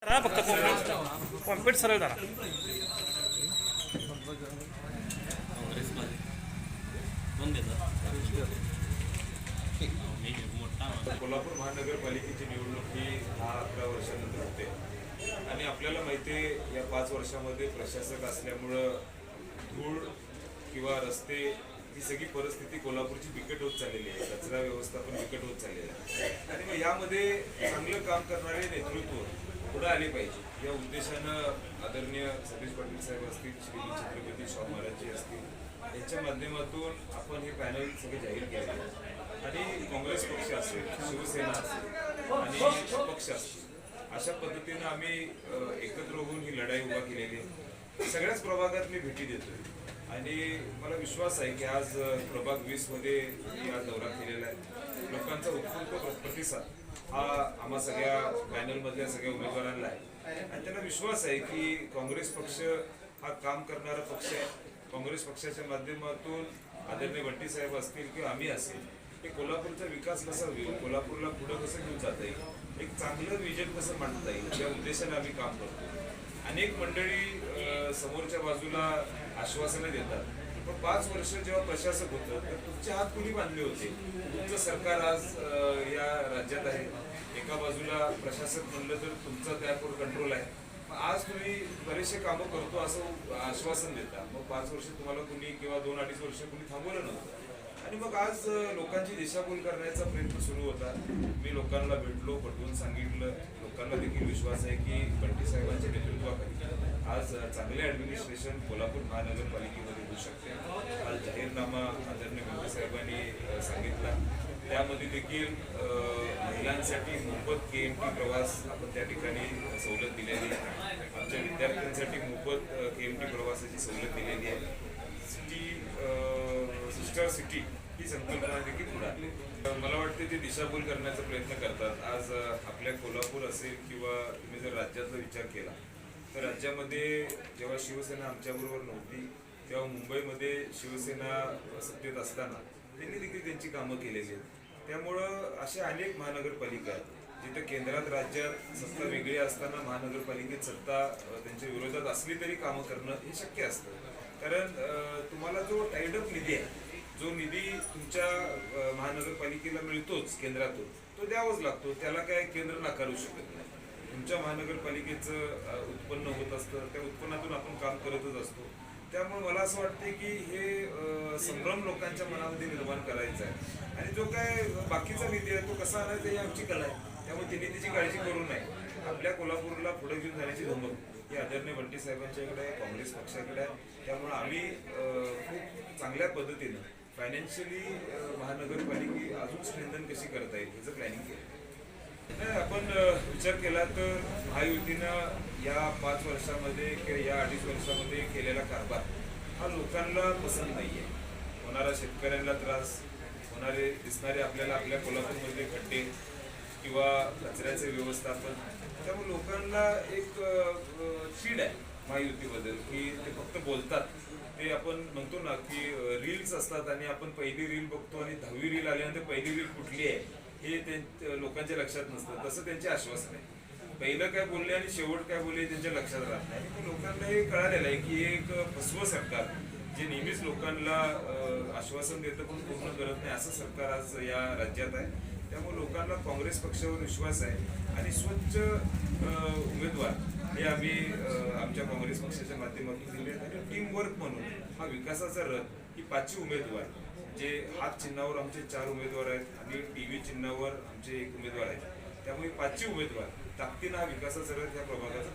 फक्त कॉम्प्युटर सरळ झाला. कोल्हापूर महानगरपालिकेची निवडणूक ही 10-11 वर्षानंतर होते आणि आपल्याला माहिती आहे या 5 वर्षामध्ये प्रशासक असल्यामुळं धूळ किंवा रस्ते ही सगळी परिस्थिती कोल्हापूरची बिकट होत चाललेली आहे. कचरा व्यवस्थापन बिकट होत चाललेलं आहे आणि मग यामध्ये चांगलं काम करणारे नेतृत्व पुढे आले पाहिजे या उद्देशानं आदरणीय सतीश पाटील साहेब असतील, श्री छत्रपती शाहू महाराजजी असतील यांच्या माध्यमातून आपण हे पॅनल सगळे जाहीर केले आणि काँग्रेस पक्ष असेल, शिवसेना असेल आणि अपक्ष असतील अशा पद्धतीनं आम्ही एकत्र होऊन ही लढाई उभा केलेली आहे. सगळ्याच प्रभागात मी भेटी देतोय आणि मला विश्वास आहे की आज प्रभाग 20 मध्ये मी आज दौरा केलेला आहे. लोकांचा उत्स्फूर्त प्रतिसाद हा आम्हा सगळ्या पॅनलमधल्या सगळ्या उमेदवारांना आहे आणि त्यांना विश्वास आहे की काँग्रेस पक्ष हा काम करणारा पक्ष आहे. काँग्रेस पक्षाच्या माध्यमातून आदरणीय बंटी साहेब असतील किंवा आम्ही असेल हे कोल्हापूरचा विकास कसा होईल, कोल्हापूरला पुढे कसं घेऊन जाता येईल, एक चांगलं विजन कसं मांडता येईल या उद्देशाने आम्ही काम करतो. अनेक मंडळी समोरच्या बाजूला आश्वासनं देतात पण 5 वर्ष जेव्हा प्रशासक होतं तर तुमचे हात कुणी बांधले होते. तुमचं सरकार आज या राज्यात आहे. एका बाजूला प्रशासक म्हणलं तर तुमचा त्यावर कंट्रोल आहे. आज तुम्ही बरेचसे कामं करतो असं आश्वासन देता. मग 5 वर्ष तुम्हाला कुणी किंवा 2-2.5 वर्ष कुणी थांबवलं नव्हतं आणि मग आज लोकांची दिशाभूल करण्याचा प्रयत्न सुरू होता. मी लोकांना भेटलो, पटवून सांगितलं. लोकांना देखील विश्वास आहे की बंटी साहेबांच्या नेतृत्वाखाली आज चांगले ऍडमिनिस्ट्रेशन कोल्हापूर महानगरपालिकेमध्ये होऊ शकते. आज जाहीरनामा आदरणीय बंटी साहेबांनी सांगितला. त्यामध्ये देखील महिलांसाठी मोफत KMT प्रवास आपण त्या ठिकाणी सवलत दिलेली आहे. आमच्या विद्यार्थ्यांसाठी मोफत KMT प्रवासाची सवलत दिलेली आहे. सिस्टर सिटी ही संकल्पना देखील पुढे आली. मला वाटते ते दिशाभूल करण्याचा प्रयत्न करतात. आज आपल्या कोल्हापूर असेल किंवा तुम्ही जर राज्याचा विचार केला तर राज्यामध्ये जेव्हा शिवसेना आमच्याबरोबर नव्हती तेव्हा मुंबईमध्ये शिवसेना सत्तेत असताना त्यांनी देखील त्यांची कामं केलेली आहेत. त्यामुळं अशा अनेक महानगरपालिका आहेत जिथे केंद्रात राज्यात सत्ता वेगळी असताना महानगरपालिकेत सत्ता त्यांच्या विरोधात असली तरी कामं करणं हे शक्य असतं. कारण तुम्हाला जो टाईडअप निधी आहे, जो निधी तुमच्या महानगरपालिकेला मिळतोच केंद्रातून, तो द्यावाच लागतो. त्याला काय केंद्र नाकारू शकत नाही. तुमच्या महानगरपालिकेचं उत्पन्न होत असतं, त्या उत्पन्नातून आपण काम करतच असतो. त्यामुळे मला असं वाटतं की हे संभ्रम लोकांच्या मनामध्ये निर्माण करायचा आहे आणि जो काय बाकीचा निधी आहे तो कसा आणायचा ही आमची कला आहे. त्यामुळे त्यांनी त्याची काळजी करू नये. आपल्या कोल्हापूरला पुढे घेऊन जाण्याची धमक ही आदरणीय बंटी साहेबांच्याकडे आहे, काँग्रेस पक्षाकडे आहे. त्यामुळे आम्ही खूप चांगल्या पद्धतीनं फायनान्शियली महानगरपालिका अजून स्ट्रेंथन कशी करता येईल ह्याचं प्लॅनिंग केलं. नाही, आपण विचार केला तर महायुतीनं या 5 वर्षामध्ये किंवा या 2.5 वर्षामध्ये केलेला कारभार हा लोकांना पसंत नाही आहे. होणारा शेतकऱ्यांना त्रास, होणारे दिसणारे आपल्याला आपल्या कोल्हापूरमध्ये खड्डे किंवा कचऱ्याचे व्यवस्थापन, त्यामुळे लोकांना एक चीड आहे महायुतीबद्दल की ते फक्त बोलतात. ते आपण म्हणतो ना की रील्स असतात आणि आपण पहिली रील बघतो आणि 10वी रील आल्यानंतर पहिली रील कुठली आहे हे लोकांच्या लक्षात नसतं. तसं त्यांचे आश्वासन आहे. पहिलं काय बोलले आणि शेवट काय बोलले त्यांच्या लक्षात राहत नाही. लोकांना हे कळालेलं आहे की एक फसवं सरकार जे नेहमीच लोकांना आश्वासन देतं पण पूर्ण करत नाही असं सरकार आज या राज्यात आहे. त्यामुळे लोकांना काँग्रेस पक्षावर विश्वास आहे आणि स्वच्छ उमेदवार हे आम्ही आमच्या काँग्रेस पक्षाच्या माध्यमातून दिले आणि टीमवर्क म्हणून हा विकासाचा रथ ही 5वी उमेदवार जे हात चिन्हावर आमचे 4 उमेदवार आहेत आणि TV चिन्हावर आमचे 1 उमेदवार आहेत. त्यामुळे 5वी उमेदवार ताकदीनं हा विकासाचा रथ या प्रभागाचा